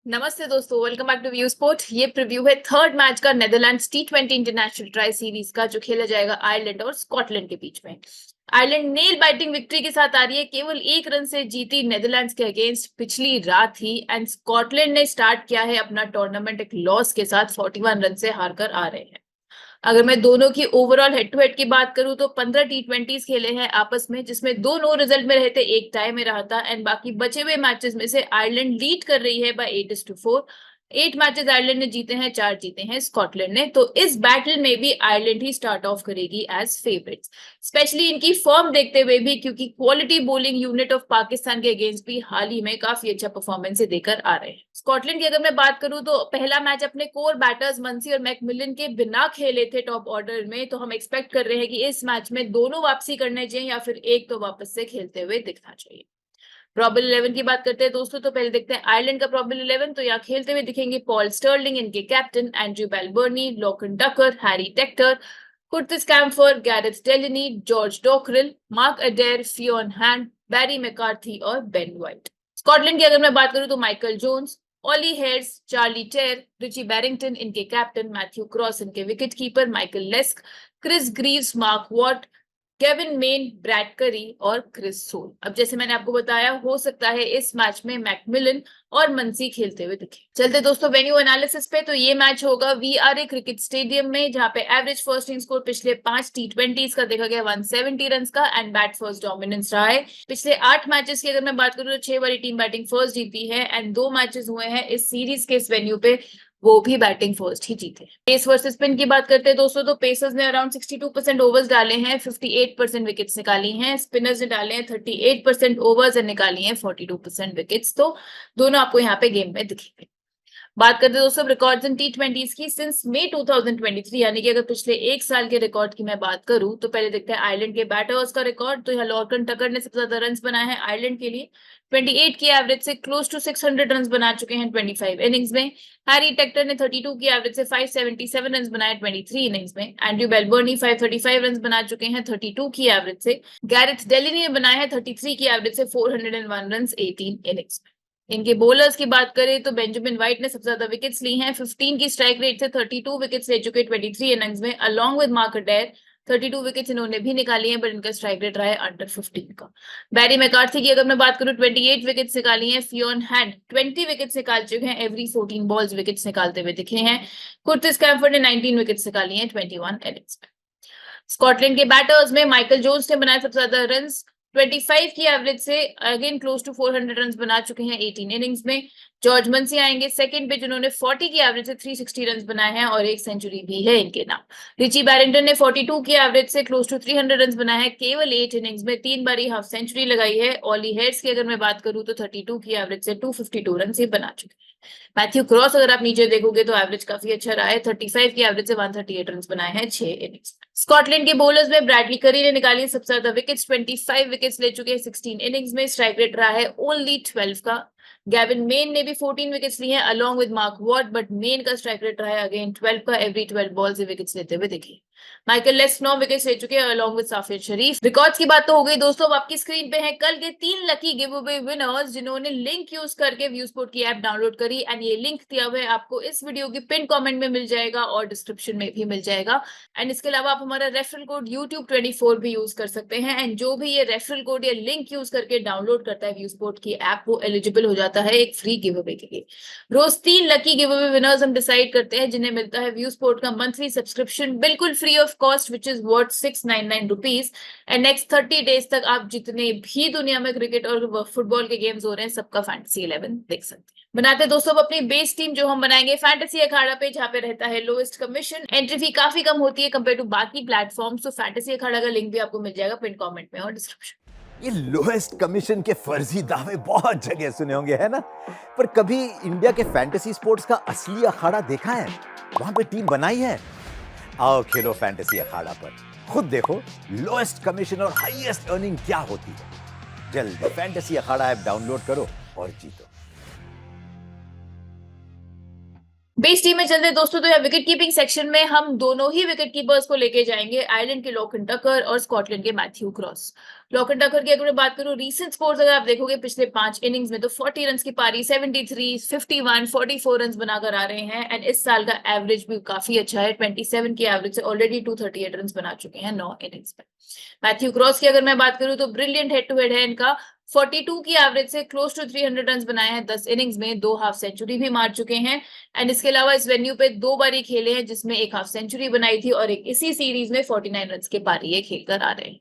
नमस्ते दोस्तों, welcome back to view sport. ये प्रीव्यू है थर्ड मैच का नेदरलैंड्स टी20 इंटरनेशनल ट्राई सीरीज का, जो खेला जाएगा आयरलैंड और स्कॉटलैंड के बीच में। आयरलैंड नेल बाइटिंग विक्ट्री के साथ आ रही है, केवल 1 रन से जीती नेदरलैंड्स के अगेंस्ट पिछली रात ही। एंड स्कॉटलैंड ने स्टार्ट किया है अपना टूर्नामेंट एक लॉस के साथ, 41 रन से हारकर आ रहे हैं। अगर मैं दोनों की ओवरऑल हेड टू हेड की बात करूं तो 15 टी20 खेले हैं आपस में, जिसमें 2 नो रिजल्ट में रहे थे, 1 टाई में रहा था। एंड बाकी बचे हुए मैचेस में से आयरलैंड लीड कर रही है बाय 8-4। 8 मैचेस आयरलैंड ने जीते हैं, 4 जीते हैं स्कॉटलैंड ने। तो इस बैटल में भी आयरलैंड ही स्टार्ट ऑफ करेगी एज फेवरेट्स, स्पेशली इनकी फॉर्म देखते हुए भी, क्योंकि quality bowling unit of Pakistan के अगेंस्ट भी हाल ही में काफी अच्छा परफॉर्मेंस देकर आ रहे हैं। स्कॉटलैंड की अगर मैं बात करूं तो पहला मैच अपने कोर बैटर्स मंसी और मैकमिलन के बिना खेले थे टॉप ऑर्डर में, तो हम एक्सपेक्ट कर रहे हैं कि इस मैच में दोनों वापसी करने चाहिए या फिर एक तो वापस से खेलते हुए दिखना चाहिए। प्रॉबल 11 की बात करते हैं दोस्तों, तो पहले देखते हैं आयरलैंड का प्रॉबल 11। तो यहाँ खेलते हुए दिखेंगे पॉल स्टर्लिंग, इनके captain, Andrew Balbirnie, Lorcan Tucker, Harry Tector, Curtis Campher, Gareth Delany, George Dockrell, Mark Adair, Fionn Hand, Barry McCarthy और बेन व्हाइट। स्कॉटलैंड की अगर मैं बात करूं तो Michael Jones, Ollie Hairs, Charlie Tear, Richie Berrington इनके captain, Matthew Cross इनके wicket keeper, Michael Leask, Chris Greaves, Mark Watt, Kevin Main, Brad Currie और क्रिस सोल। अब जैसे मैंने आपको बताया, हो सकता है इस मैच में मैकमिलन और मंसी खेलते हुए दिखे। चलते दोस्तों वेन्यू एनालिसिस पे। तो ये मैच होगा वीआरए क्रिकेट स्टेडियम में, जहां पे एवरेज फर्स्ट इनिंग स्कोर पिछले 5 टी20 का देखा गया 170 रन का, एंड बैट फर्स्ट डोमिनेंस रहा है। पिछले 8 मैचेस की अगर मैं बात करूं तो 6 बारी टीम बैटिंग फर्स्ट जीती है, एंड 2 मैचेस हुए हैं इस सीरीज के इस वेन्यू पे, वो भी बैटिंग फर्स्ट ही जीते। पेस वर्सेस स्पिन की बात करते हैं दोस्तों, तो पेसर्स ने अराउंड 62% ओवर्स डाले हैं, 58% विकेट्स निकाली हैं। स्पिनर्स ने डाले हैं 38% ओवर्स और निकाली हैं 42% विकेट्स। तो दोनों आपको यहाँ पे गेम में दिखेंगे। बात करते हैं दोस्तों रिकॉर्ड्स इन टी20 की सिंस मई 2023, यानी कि अगर पिछले 1 साल के रिकॉर्ड की मैं बात करूं तो पहले देखते हैं आयरलैंड के बैटर्स का रिकॉर्ड। तो यहाँ लॉर्कन टकर ने सबसे ज्यादा रन बनाए हैं आयरलैंड के लिए, 28 की एवरेज से क्लोज टू 600 रन बना चुके हैं 25 इनिंग्स में। हैरी टेक्टर ने 32 की एवरेज से 577 रन बनाए 23 इनिंग्स में। एंड्रयू बेलबर्नी 535 रन बना चुके हैं 32 की एवरेज से। गैरेथ डेलनी ने बनाए हैं 33 की एवरेज से 401 रन 18 इनिंग्स में। इनके बॉलर्स की बात करें तो बेंजामिन व्हाइट ने सबसे ज्यादा विकेट्स ली हैं, 15 की स्ट्राइक रेट से 32 विकेट्स ले चुके 23 इनिंग्स में, अलॉन्ग विद मार्क अडेर। 32 विकेट्स इन्होंने भी निकाली हैं, बट इनका स्ट्राइक रेट रहा है अंडर 15 का। बैरी मैकार्थी की अगर मैं बात करूं, 28 विकेट्स निकाली हैं। फियोन हैंड 20 विकेट्स निकाल चुके हैं, एवरी 14 बॉल्स विकेट्स निकालते हुए दिखे हैं। कुर्टिस कैम्फर ने 19 विकेट्स निकाली हैं 21 इनिंग्स में। स्कॉटलैंड के बैटर्स में माइकल जोन्स ने बनाए सबसे ज्यादा रन, 25 की एवरेज से, अगेन क्लोज टू 400 रन बना चुके हैं 18 इनिंग्स में। जॉर्ज मंसी आएंगे सेकंड पे, जिन्होंने 40 की एवरेज से 360 रन बनाए हैं और 1 सेंचुरी भी है इनके नाम। रिची बैरिंगटन ने 42 की एवरेज से क्लोज टू 300 रन बनाए हैं केवल 8 इनिंग्स में, 3 बारी हाफ सेंचुरी लगाई है। ऑली हेयर्स की अगर मैं बात करूं तो 32 की एवरेज से 252 रन ही बना चुके हैं। मैथ्यू क्रॉस अगर आप नीचे देखोगे तो एवरेज काफी अच्छा रहा है, 35 की एवरेज से 138 रन बनाए हैं 6 इनिंग्स। स्कॉटलैंड के बॉलर्स में ब्रैडली करी ने निकाली सबसे ज्यादा विकेट्स, 25 विकेट्स ले चुके हैं 16 इनिंग्स में। स्ट्राइक रेट रहा है ओनली 12 का। गैविन मेन ने भी 14 विकेट्स लिए हैं along with mark what, but main का स्ट्राइक रेट रहा है अगेन 12 का, एवरी 12 बॉल से विकेट्स लेते हुए दिखे। माइकल लेस्क 9 विकेट्स ले चुके हैं अलॉन्ग विद साफिर शरीफ। रिकॉर्ड्स की बात तो हो गई दोस्तों, अब आपकी स्क्रीन पे है कल के 3 लकी गिव अवे विनर्स, जिन्होंने लिंक यूज करके व्यू स्पोर्ट की ऐप डाउनलोड करी। एंड ये लिंक दिया हुआ है आपको इस वीडियो की पिन कमेंट में मिल जाएगा और डिस्क्रिप्शन में भी मिल जाएगा। एंड इसके अलावा आप हमारा रेफरल कोड YouTube24 भी यूज कर सकते हैं। एंड जो भी ये रेफरल कोड या लिंक यूज करके डाउनलोड करता है व्यू स्पोर्ट की ऐप, वो एलिजिबल हो जाता है एक फ्री गिव अवे के लिए। रोज 3 लकी गिव अवे विनर्स हम डिसाइड करते हैं, जिन्हें मिलता है व्यू स्पोर्ट का मंथली सब्सक्रिप्शन बिल्कुल free of cost, which is worth 699 rupees. And next 30 days तक आप जितने भी दुनिया में क्रिकेट और फुटबॉल के गेम्स हो रहे हैं सबका फैंटेसी 11 देख सकते हैं। बनाते दोस्तों अपनी बेस टीम, जो हम बनाएंगे फैंटेसी अखाड़ा पे, जहाँ पे रहता है लोएस्ट कमीशन। एंट्री फी काफी कम होती है कंपेयर टू बाकी प्लेटफॉर्म्स। तो फैंटेसी अखाड़ा का लिंक भी आपको मिल जाएगा पिन कमेंट में और डिस्क्रिप्शन। ये लोएस्ट कमीशन के फर्जी दावे बहुत जगह सुने होंगे, है ना? पर कभी इंडिया के फैंटेसी स्पोर्ट्स का असली अखाड़ा देखा है? वहां पे टीम बनाई है? आओ खेलो फैंटेसी अखाड़ा पर, खुद देखो लोएस्ट कमीशन और हाईएस्ट अर्निंग क्या होती है। जल्द फैंटेसी अखाड़ा ऐप डाउनलोड करो और जीतो। बेस टीम में चलते हैं दोस्तों, तो यहाँ विकेट कीपिंग सेक्शन में हम दोनों ही विकेट कीपर्स को लेके जाएंगे, आयरलैंड के लॉकन टकर और स्कॉटलैंड के मैथ्यू क्रॉस। लॉकन टकर की अगर मैं बात करूं, रीसेंट स्कोर्स अगर आप देखोगे पिछले 5 इनिंग्स में, तो 40 रन की पारी, 73, 51, 44 रन बनाकर आ रहे हैं। एंड इस साल का एवरेज भी काफी अच्छा है, 27 की एवरेज से ऑलरेडी 238 रन बना चुके हैं 9 इनिंग्स में। मैथ्यू क्रॉस की अगर मैं बात करूं, तो ब्रिलियंट हेड टू हेड है इनका, 42 की एवरेज से क्लोज टू 300 रन बनाए हैं 10 इनिंग्स में, 2 हाफ सेंचुरी भी मार चुके हैं। एंड इसके अलावा इस वेन्यू पे 2 बारी खेले हैं, जिसमें एक हाफ सेंचुरी बनाई थी और एक इसी सीरीज में 49 रन के पारी ये खेलकर आ रहे हैं।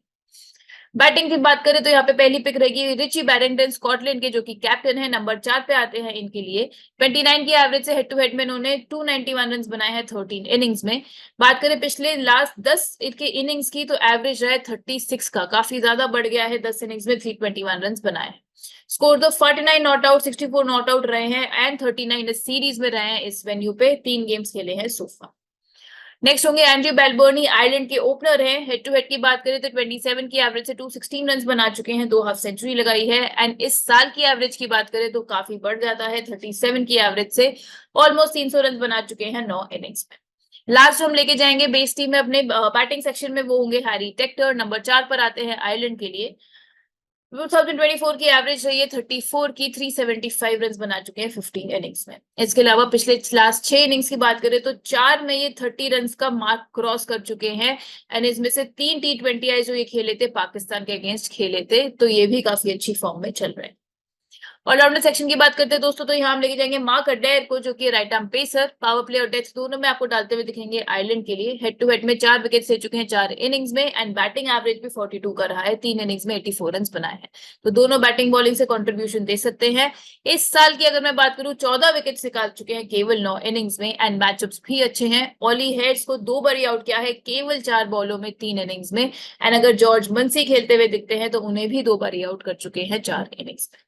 बैटिंग की बात करें तो यहाँ पे पहली पिक रहेगी रिची बैरिंगटन, स्कॉटलैंड के, जो कि कैप्टन है, नंबर 4 पे आते हैं इनके लिए। 29 की एवरेज से हेड टू हेड में इन्होंने 291 रन बनाए हैं 13 इनिंग्स में। बात करें पिछले लास्ट 10 इनके इनिंग्स की, तो एवरेज रहा है 36 का, काफी ज्यादा बढ़ गया है, 10 इनिंग्स में 321 रन बनाए। स्कोर तो 49 नॉट आउट, 64 नॉट आउट रहे हैं एंड 39 इस सीरीज में रहे हैं, इस वेन्यू पे 3 गेम्स खेले हैं सोफा। नेक्स्ट होंगे एंड्रयू बेलबर्नी, आयरलैंड के ओपनर हैं। हेड टू हेड की बात करें तो 27 की एवरेज से 216 रन बना चुके हैं, 2 हाफ सेंचुरी लगाई है। एंड इस साल की एवरेज की बात करें तो काफी बढ़ जाता है, 37 की एवरेज से ऑलमोस्ट 300 रन बना चुके हैं 9 इनिंग्स में। लास्ट हम लेके जाएंगे बेस टीम में अपने बैटिंग सेक्शन में, वो होंगे हैरी टेक्टर, नंबर 4 पर आते हैं आयरलैंड के लिए। 2024 की एवरेज रही है 34 की, 375 रन बना चुके हैं 15 इनिंग्स में। इसके अलावा पिछले लास्ट 6 इनिंग्स की बात करें तो 4 में ये 30 रन का मार्क क्रॉस कर चुके हैं। एंड इसमें से 3 T20 आई जो ये खेले थे, पाकिस्तान के अगेंस्ट खेले थे, तो ये भी काफी अच्छी फॉर्म में चल रहे हैं। ऑलराउंडर सेक्शन की बात करते हैं दोस्तों, तो यहाँ हम लेके जाएंगे मार्क अडेर को, जो कि right arm pacer, power play और डेथ दोनों में आपको डालते हुए दिखेंगे आयरलैंड के लिए। हेड टू हेड में 4 विकेट ले चुके हैं 4 इनिंग्स में एंड बैटिंग एवरेज भी 42 का रहा है, 3 इनिंग्स में 84 रन बनाए हैं, तो दोनों बैटिंग बॉलिंग से कंट्रीब्यूशन दे सकते हैं। इस साल की अगर मैं बात करूं, 14 विकेट निकाल चुके हैं केवल 9 इनिंग्स में एंड मैचअप्स भी अच्छे हैं। ऑली हेड्स को 2 बार आउट किया है केवल 4 बॉलों में 3 इनिंग्स में। एंड अगर जॉर्ज मंसी खेलते हुए दिखते हैं तो उन्हें भी 2 बार आउट कर चुके हैं 4 इनिंग्स में।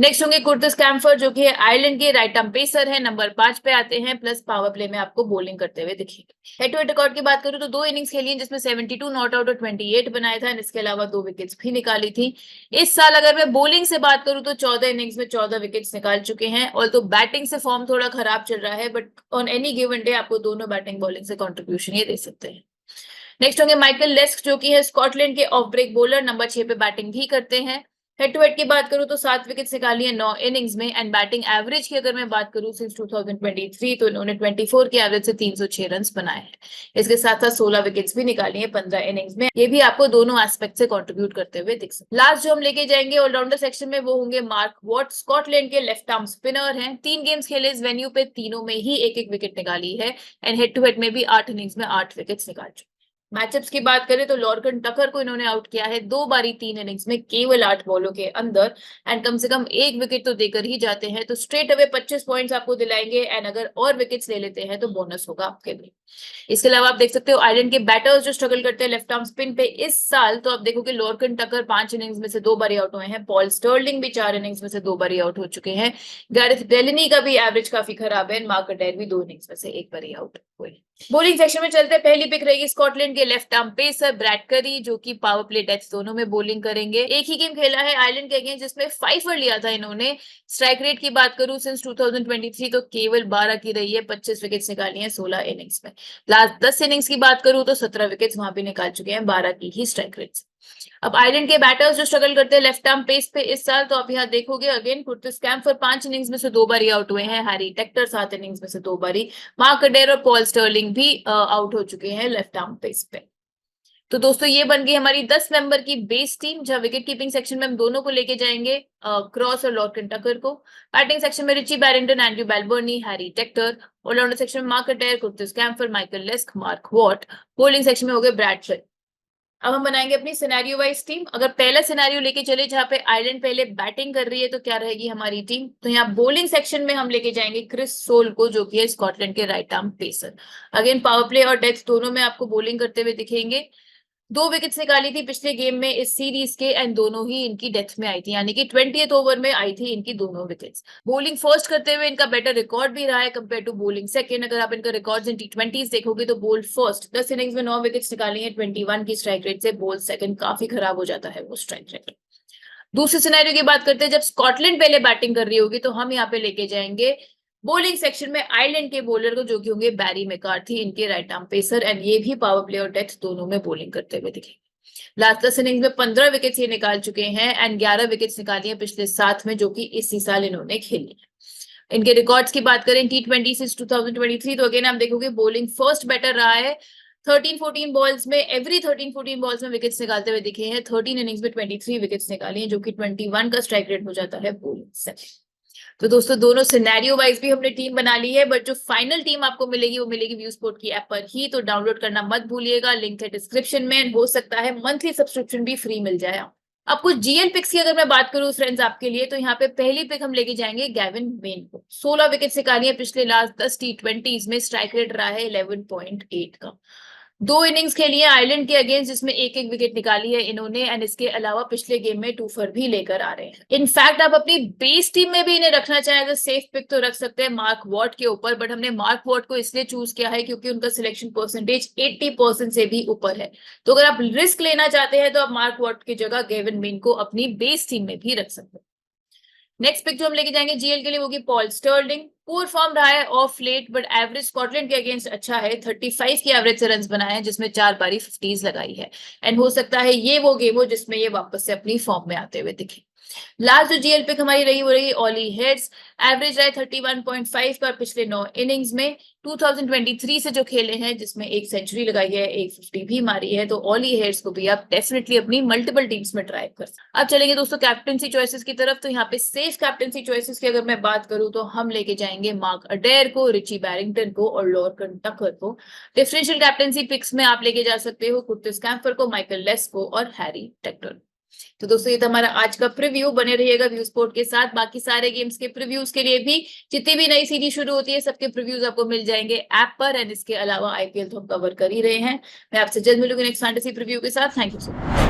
नेक्स्ट होंगे कुर्टिस कैम्फर, जो कि आयरलैंड के राइट आर्म पेसर है, नंबर 5 पे आते हैं, प्लस पावर प्ले में आपको बॉलिंग करते हुए दिखेंगे। हेड टू हेड रिकॉर्ड की बात करूं तो 2 इनिंग्स खेली हैं, जिसमें 72 नॉट आउट और 28 बनाया था, इसके अलावा 2 विकेट्स भी निकाली थी। इस साल अगर मैं बॉलिंग से बात करूं तो 14 इनिंग्स में 14 विकेट्स निकाल चुके हैं। और तो बैटिंग से फॉर्म थोड़ा खराब चल रहा है, but on any given day आपको दोनों बैटिंग बॉलिंग से कॉन्ट्रीब्यूशन ये दे सकते हैं। नेक्स्ट होंगे माइकल लेस्क, जो कि है स्कॉटलैंड के ऑफ ब्रेक बॉलर, नंबर 6 पे बैटिंग भी करते हैं। हेड टू हेड की बात करूं तो 7 विकेट्स निकाली है 9 इनिंग्स में एंड बैटिंग एवरेज की अगर मैं बात करूं सिंस 2023, तो इन्होंने 24 की एवरेज से 306 रन बनाए हैं। इसके साथ साथ 16 विकेट्स भी निकाली है 15 इनिंग्स में, ये भी आपको दोनों एस्पेक्ट से कंट्रीब्यूट करते हुए दिख सकते हैं। लास्ट जो हम लेके जाएंगे ऑलराउंडर सेक्शन में, वो होंगे मार्क वॉट, स्कॉटलैंड के लेफ्ट आर्म स्पिनर हैं। 3 गेम्स खेले इस वेन्यू पे, तीनों में ही एक एक विकेट निकाली है एंड हेड टू हेड में भी 8 इनिंग्स में 8 विकेट्स निकाल चुके। मैचअप्स की बात करें तो लॉर्कन टकर को इन्होंने आउट किया है 2 बारी 3 इनिंग्स में केवल 8 बॉलों के अंदर एंड कम से कम 1 विकेट तो देकर ही जाते हैं, तो स्ट्रेट अवे 25 पॉइंट्स आपको दिलाएंगे एंड अगर और विकेट्स ले लेते हैं तो बोनस होगा आपके लिए। इसके अलावा आप देख सकते हो आयरलैंड के बैटर्स जो स्ट्रगल करते हैं लेफ्ट आर्म स्पिन पे इस साल, तो आप देखोगे लॉर्कन टकर 5 इनिंग्स में से 2 बारी आउट हुए हैं, पॉल स्टर्लिंग भी 4 इनिंग्स में से 2 बारी आउट हो चुके हैं, गैरेथ डेलनी का भी एवरेज काफी खराब है, मार्क अडेर भी 2 इनिंग्स में से 1 बारी आउट हुए। बॉलिंग सेक्शन में चलते हैं, पहली पिक रहेगी स्कॉटलैंड के लेफ्ट आर्म पेसर ब्रैड करी, जो कि पावर प्ले डेथ दोनों में बॉलिंग करेंगे। एक ही गेम खेला है आयरलैंड के अगेंस्ट जिसमें 5 लिया था इन्होंने। स्ट्राइक रेट की बात करूं सिंस 2023 तो केवल 12 की रही है, 25 विकेट्स निकाली हैं 16 इनिंग्स में। लास्ट 10 इनिंग्स की बात करूं तो 17 विकेट्स वहां भी निकाल चुके हैं 12 की ही स्ट्राइक रेट से। अब आयरलैंड के बैटर्स जो स्ट्रगल करते हैं लेफ्ट आर्म पेस पे इस साल, तो आप यहाँ देखोगे अगेन कुर्टिस कैम्फर 5 इनिंग्स में से 2 बारी आउट हुए हैं, हैरी टेक्टर 7 इनिंग्स में से 2 बारी, मार्क अडेर और पॉल स्टर्लिंग भी आउट हो चुके हैं लेफ्ट आर्म पेस पे। तो दोस्तों ये बन गई हमारी 10 मेंबर की बेस टीम, जहां विकेट कीपिंग सेक्शन में हम दोनों को लेके जाएंगे, क्रॉस और लॉर्कन टकर को। बैटिंग सेक्शन में Richie Berrington, Andrew Balbirnie, Harry Tector. All rounder section में Mark Adair, Curtis Campher, Michael Leask, Mark Watt. Bowling section में हो गए ब्रैड करी। अब हम बनाएंगे अपनी सिनेरियो वाइज टीम। अगर पहला सिनेरियो लेके चले जहां पे आयरलैंड पहले बैटिंग कर रही है, तो क्या रहेगी हमारी टीम, तो यहाँ बॉलिंग सेक्शन में हम लेके जाएंगे क्रिस सोल को, जो कि है स्कॉटलैंड के right arm pacer. Again power play और डेथ दोनों में आपको बॉलिंग करते हुए दिखेंगे। 2 विकेट्स निकाली थी पिछले गेम में इस सीरीज के एंड दोनों ही इनकी डेथ में आई थी, यानी कि 20th ओवर में आई थी इनकी दोनों विकेट्स। बॉलिंग फर्स्ट करते हुए इनका बेटर रिकॉर्ड भी रहा है कंपेयर टू बॉलिंग सेकंड। अगर आप इनका रिकॉर्ड्स इन T20s देखोगे तो बॉल फर्स्ट 10 इनिंग्स में 9 विकेट्स निकाली है 21 की स्ट्राइक रेट से, बॉल सेकंड काफी खराब हो जाता है वो स्ट्राइक रेट। दूसरे सिनेरियो की बात करते हैं, जब स्कॉटलैंड पहले बैटिंग कर रही होगी, तो हम यहाँ पे लेके जाएंगे बॉलिंग सेक्शन में आयरलैंड के बॉलर को जो कि होंगे बैरी मैकार्थी, इनके राइट आर्म पेसर, एंड ये भी पावर प्ले और डेथ दोनों में बॉलिंग करते हुए दिखेंगे। लास्ट 10 इनिंग्स में 15 विकेट्स ये निकाल चुके हैं एंड 11 विकेट्स निकाली हैं पिछले 7 में, जो कि इसी साल इन्होंने खेली है। इनके रिकॉर्ड्स की बात करें T20 से 2023, तो अगेन आप देखोगे बॉलिंग फर्स्ट बैटर रहा है। 13-14 बॉल्स में एवरी 13-14 बॉल्स में विकेट्स निकालते हुए दिखे हैं। 13 इनिंग्स में 23 विकेट्स निकाली हैं, जो कि 21 का स्ट्राइक रेट हो जाता है बॉलिंग से। तो दोस्तों दोनों सिनेरियो वाइज भी हमने टीम बना ली है, बट जो फाइनल टीम आपको मिलेगी वो मिलेगी व्यू स्पोर्ट की ऐप पर ही, तो डाउनलोड करना मत भूलिएगा, लिंक है डिस्क्रिप्शन में। हो सकता है मंथली सब्सक्रिप्शन भी फ्री मिल जाए। अब कुछ जीएल पिक्स की अगर मैं बात करूं फ्रेंड्स आपके लिए, तो यहाँ पे पहली पिक हम लेके जाएंगे गेविन मेन को। 16 विकेट निकाली है पिछले लास्ट 10 T20s में, स्ट्राइक रेट रहा है 11.8 का। 2 इनिंग्स खेली है आयरलैंड के अगेंस्ट, जिसमें एक एक विकेट निकाली है इन्होंने, एंड इसके अलावा पिछले गेम में 2 फॉर भी लेकर आ रहे हैं। इनफैक्ट आप अपनी बेस टीम में भी इन्हें रखना चाहें तो सेफ पिक तो रख सकते हैं मार्क वॉट के ऊपर, बट हमने मार्क वॉट को इसलिए चूज किया है क्योंकि उनका सिलेक्शन परसेंटेज 80% से भी ऊपर है। तो अगर आप रिस्क लेना चाहते हैं तो आप मार्क वॉट की जगह गेविन मेन को अपनी बेस टीम में भी रख सकते हैं। नेक्स्ट पिक जो हम लेके जाएंगे जीएल के लिए, वो की पॉल स्टर्लिंग। पुअर फॉर्म रहा है of late, but average Scotland के अगेंस्ट अच्छा है। 35 की एवरेज से रन्स बनाए हैं, जिसमें 4 बारी 50s लगाई है, एंड हो सकता है ये वो गेम हो जिसमें ये वापस से अपनी फॉर्म में आते हुए दिखे। लास्ट जो जीएल पिक हमारी रही वो रही ऑली हेड्स। एवरेज रहा है 31.5 का पिछले 9 इनिंग्स में। 2023 से जो खेले हैं, जिसमें एक सेंचुरी लगाई है, एक 50 भी मारी है, तो ऑली हेड्स को भी आप डेफिनेटली अपनी मल्टीपल टीम्स में ट्राई कर सकते। अब चलेंगे दोस्तों कैप्टनसी चॉइसेस की तरफ। तो यहाँ पे सेफ कैप्टनसी चॉइसेस की अगर मैं बात करूं तो हम लेके जाएंगे मार्क अडेर को, रिची बैरिंगटन को और लॉर्कन टकर को। डिफरेंशियल कैप्टनसी पिक्स में आप लेके जा सकते हो कुर्टिस कैम्पर को, माइकल लेस को और हैरी टेक्टर। तो दोस्तों ये था हमारा आज का प्रीव्यू। बने रहिएगा व्यू स्पोर्ट के साथ। बाकी सारे गेम्स के प्रीव्यूज के लिए भी, जितनी भी नई सीरीज शुरू होती है, सबके प्रीव्यूज आपको मिल जाएंगे ऐप पर, एंड इसके अलावा आईपीएल तो हम कवर कर ही रहे हैं। मैं आपसे जल्द मिलूंगी नेक्स्ट फैंटेसी प्रीव्यू के साथ। Thank you so much.